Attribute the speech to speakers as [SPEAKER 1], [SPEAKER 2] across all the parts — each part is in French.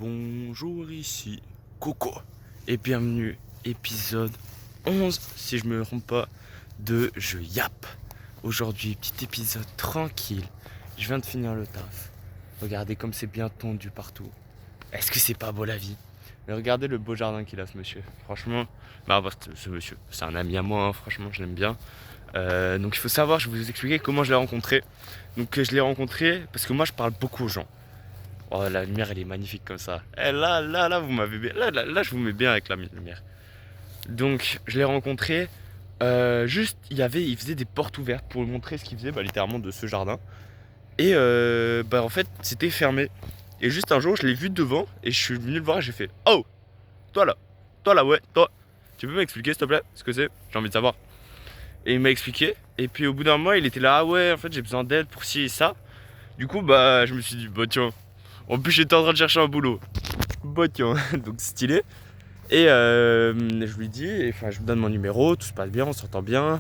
[SPEAKER 1] Bonjour, ici Coco et bienvenue épisode 11 si je me trompe pas de Je Yappe. Aujourd'hui petit épisode tranquille, je viens de finir le taf. Regardez comme c'est bien tondu partout. Est-ce que c'est pas beau la vie? Mais regardez le beau jardin qu'il a ce monsieur. Franchement, ce monsieur, c'est un ami à moi, hein. Franchement je l'aime bien. Donc il faut savoir, je vais vous expliquer comment je l'ai rencontré. Donc je l'ai rencontré parce que moi je parle beaucoup aux gens. Oh, la lumière, elle est magnifique comme ça. Eh, là, vous m'avez bien. Là, je vous mets bien avec la lumière. Donc, je l'ai rencontré. Juste, il faisait des portes ouvertes pour montrer ce qu'il faisait, littéralement, de ce jardin. Et en fait, c'était fermé. Et juste un jour, je l'ai vu devant et je suis venu le voir et j'ai fait: Oh, toi là, ouais, toi. Tu peux m'expliquer, s'il te plaît, ce que c'est? J'ai envie de savoir. Et il m'a expliqué. Et puis, au bout d'un mois, il était là: Ah ouais, en fait, j'ai besoin d'aide pour ci et ça. Du coup, je me suis dit: Bah, tiens. En plus, j'étais en train de chercher un boulot. Bah tiens, donc stylé. Et je lui dis, enfin, je lui donne mon numéro, tout se passe bien, on s'entend bien.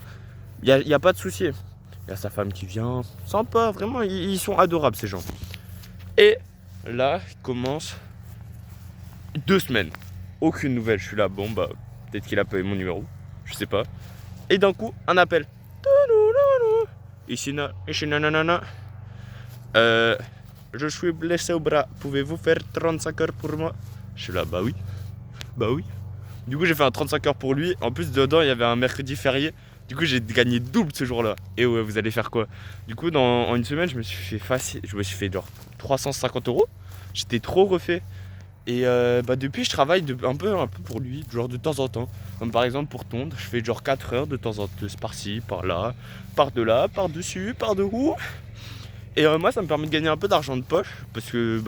[SPEAKER 1] Y a pas de souci. Il y a sa femme qui vient. Sympa, vraiment, ils sont adorables ces gens. Et là, il commence 2 semaines. Aucune nouvelle. Je suis là, bon, peut-être qu'il a pas eu mon numéro. Je sais pas. Et d'un coup, un appel. Ici, nanana. Je suis blessé au bras. Pouvez-vous faire 35 heures pour moi? Je suis là, bah oui. Du coup, j'ai fait un 35 heures pour lui. En plus, dedans, il y avait un mercredi férié. Du coup, j'ai gagné double ce jour-là. Et ouais, vous allez faire quoi? Du coup, en une semaine, je me suis fait facile. Je me suis fait genre 350 euros. J'étais trop refait. Et depuis, je travaille un peu pour lui, genre de temps en temps. Comme par exemple, pour tondre, je fais genre 4 heures de temps en temps, par-ci, par-là, par-delà, par-dessus, par-dessous. Et moi, ça me permet de gagner un peu d'argent de poche. Parce que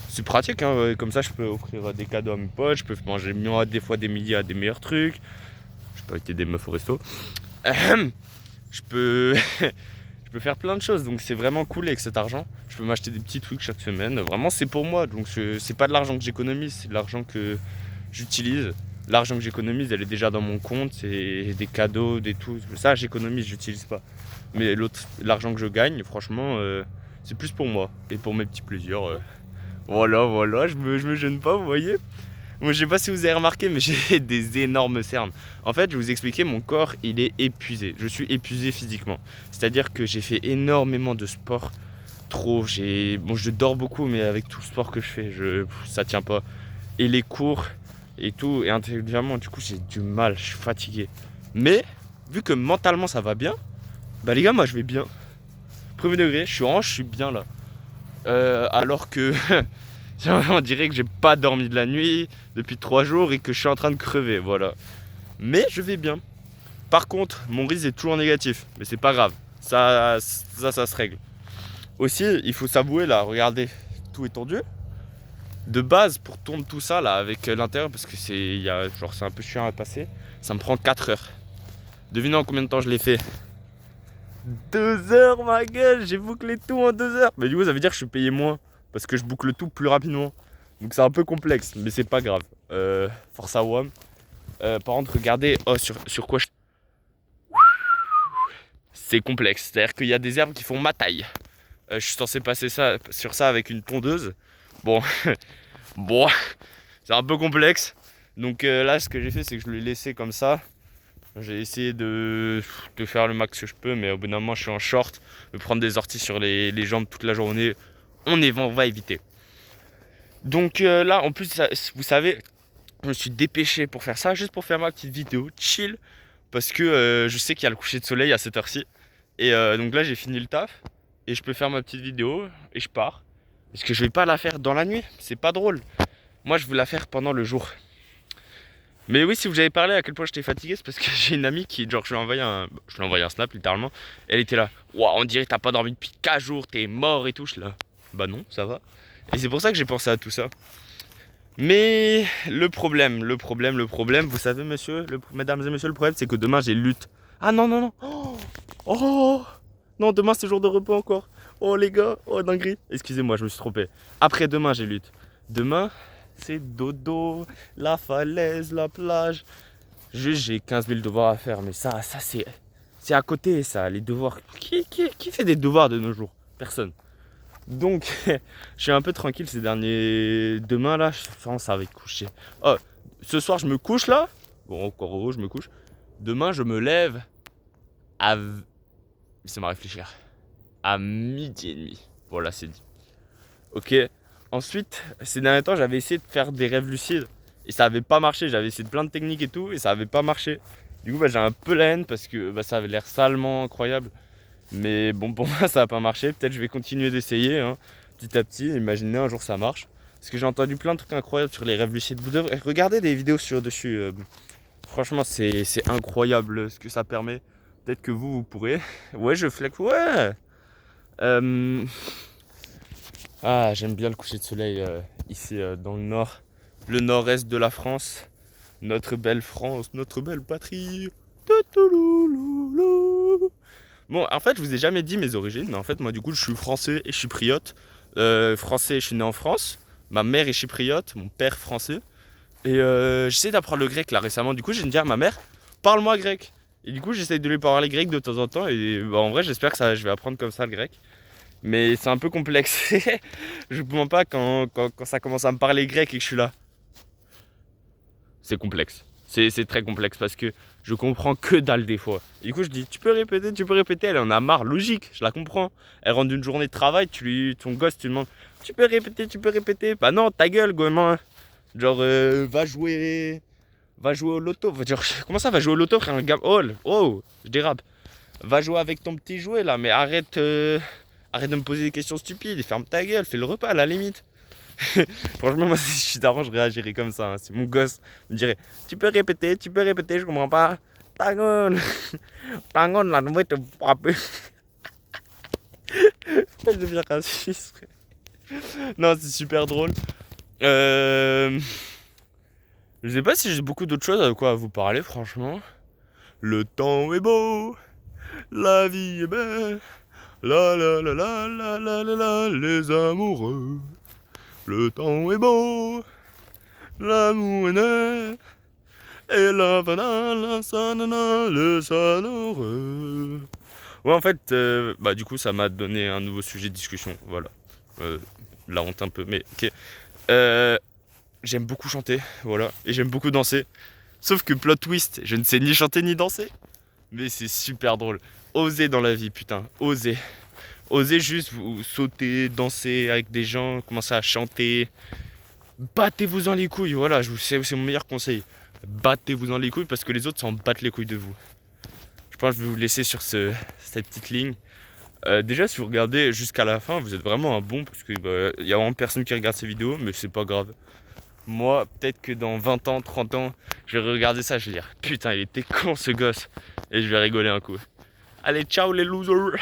[SPEAKER 1] c'est pratique, hein. Comme ça je peux offrir des cadeaux à mes potes, je peux manger des fois des midis à des meilleurs trucs. Je peux inviter des meufs au resto. Je peux je peux faire plein de choses, donc c'est vraiment cool avec cet argent. Je peux m'acheter des petits trucs chaque semaine. Vraiment, c'est pour moi, donc c'est pas de l'argent que j'économise, c'est de l'argent que j'utilise. L'argent que j'économise, elle est déjà dans mon compte, c'est des cadeaux, des tout. Ça, j'économise, j'utilise pas. Mais l'argent que je gagne, franchement, c'est plus pour moi et pour mes petits plaisirs. Voilà, je me gêne pas, vous voyez. Moi, je sais pas si vous avez remarqué, mais j'ai des énormes cernes. En fait, je vais vous expliquer, mon corps, il est épuisé. Je suis épuisé physiquement. C'est-à-dire que j'ai fait énormément de sport. Trop, je dors beaucoup, mais avec tout le sport que je fais, ça tient pas. Et les cours et tout, et intellectuellement, du coup, j'ai du mal, je suis fatigué. Mais, vu que mentalement, ça va bien, les gars, moi, je vais bien. Premier degré, je suis bien là. Alors que on dirait que j'ai pas dormi de la nuit depuis 3 jours et que je suis en train de crever, voilà. Mais je vais bien. Par contre, mon riz est toujours négatif, mais c'est pas grave. Ça se règle. Aussi, il faut s'avouer là, regardez, tout est tendu. De base, pour tourner tout ça là avec l'intérieur, parce que c'est un peu chiant à passer, ça me prend 4 heures. Devinez en combien de temps je l'ai fait? 2 heures, ma gueule, j'ai bouclé tout en 2 heures. Mais du coup, ça veut dire que je suis payé moins parce que je boucle tout plus rapidement. Donc c'est un peu complexe, mais c'est pas grave. Force à WAM. Par contre, regardez, sur quoi c'est complexe. C'est-à-dire qu'il y a des herbes qui font ma taille. Je suis censé passer sur ça avec une tondeuse. Bon, bon, c'est un peu complexe. Donc là, ce que j'ai fait, c'est que je l'ai laissé comme ça. J'ai essayé de faire le max que je peux, mais au bout d'un moment, je suis en short. Me prendre des orties sur les jambes toute la journée, on va éviter. Donc là, en plus, vous savez, je me suis dépêché pour faire ça, juste pour faire ma petite vidéo chill. Parce que je sais qu'il y a le coucher de soleil à cette heure-ci. Et donc là, j'ai fini le taf. Et je peux faire ma petite vidéo et je pars. Parce que je vais pas la faire dans la nuit, c'est pas drôle. Moi, je veux la faire pendant le jour. Mais oui, si vous avez parlé à quel point j'étais fatigué, c'est parce que j'ai une amie qui, genre, je lui ai envoyé un snap littéralement. Elle était là: Waouh, on dirait que t'as pas dormi depuis 4 jours, t'es mort et tout. Je suis là: Bah non, ça va. Et c'est pour ça que j'ai pensé à tout ça. Mais le problème, vous savez, mesdames et messieurs, le problème, c'est que demain j'ai lutte. Ah non, non, non. Oh, non, demain c'est jour de repos encore. Oh les gars, oh dinguerie. Excusez-moi, je me suis trompé. Après demain j'ai lutte. Demain, c'est dodo, la falaise, la plage. Juste, j'ai 15 000 devoirs à faire, mais ça c'est à côté, ça, les devoirs. Qui fait des devoirs de nos jours? Personne. Donc, je suis un peu tranquille ces derniers. Demain, là, je pense à coucher. Oh, ce soir, je me couche là. Bon, encore heureux, je me couche. Demain, je me lève à. Laissez-moi réfléchir. À 12h30. Voilà, c'est dit. Ok. Ensuite, ces derniers temps, j'avais essayé de faire des rêves lucides. Et ça avait pas marché. J'avais essayé de plein de techniques et tout. Et ça avait pas marché. Du coup, j'ai un peu la haine parce que ça avait l'air salement incroyable. Mais bon, pour moi, ça n'a pas marché. Peut-être je vais continuer d'essayer hein, petit à petit. Imaginez un jour ça marche. Parce que j'ai entendu plein de trucs incroyables sur les rêves lucides. Vous devrez regarder des vidéos dessus. Franchement, c'est incroyable ce que ça permet. Peut-être que vous pourrez. Ouais, je flex. Ouais. Euh, Ah, j'aime bien le coucher de soleil ici dans le nord. Le nord-est de la France. Notre belle France, notre belle patrie. Toutoulouloulou. Bon, en fait, je vous ai jamais dit mes origines, mais en fait, moi, du coup, je suis français et chypriote. Français, je suis né en France. Ma mère est chypriote, mon père français. Et j'essaie d'apprendre le grec là récemment. Du coup, j'ai dit à ma mère, parle-moi grec. Et du coup, j'essaie de lui parler grec de temps en temps. Et en vrai, j'espère que je vais apprendre comme ça le grec. Mais c'est un peu complexe. Je ne comprends pas quand ça commence à me parler grec et que je suis là. C'est complexe. C'est très complexe parce que je comprends que dalle des fois. Et du coup, je dis, tu peux répéter. Elle en a marre, logique, je la comprends. Elle rentre d'une journée de travail, ton gosse, tu lui demandes, tu peux répéter. Bah non, ta gueule, gamin. Genre, va jouer au loto. Genre, comment ça, va jouer au loto, frère? Oh, je dérape. Va jouer avec ton petit jouet là, mais arrête de me poser des questions stupides. Ferme ta gueule, fais le repas à la limite. Franchement, moi, si je suis d'avant, je réagirais comme ça. Hein. Si mon gosse me dirait, tu peux répéter, je comprends pas. Ta gueule, ta gueule, là, on va te frapper. Je deviens raciste. Non, c'est super drôle. Je sais pas si j'ai beaucoup d'autres choses à quoi vous parler, franchement. Le temps est beau, la vie est belle. La la la la la la la la, les amoureux. Le temps est beau, l'amour est né. Et la banane, sanana, le heureux. Ouais, en fait, du coup, ça m'a donné un nouveau sujet de discussion. Voilà. La honte un peu, mais ok. Euh, J'aime beaucoup chanter, voilà. Et j'aime beaucoup danser. Sauf que plot twist, je ne sais ni chanter ni danser. Mais c'est super drôle. Osez dans la vie, putain. Osez. Osez juste vous sauter, danser avec des gens, commencer à chanter. Battez-vous en les couilles, voilà, c'est mon meilleur conseil. Battez-vous en les couilles parce que les autres s'en battent les couilles de vous. Je pense que je vais vous laisser sur cette petite ligne. Déjà, si vous regardez jusqu'à la fin, vous êtes vraiment un bon parce que y a vraiment personne qui regarde ces vidéos, mais c'est pas grave. Moi, peut-être que dans 20 ans, 30 ans, je vais regarder ça, je vais dire putain, il était con ce gosse. Et je vais rigoler un coup. Allez, ciao les losers!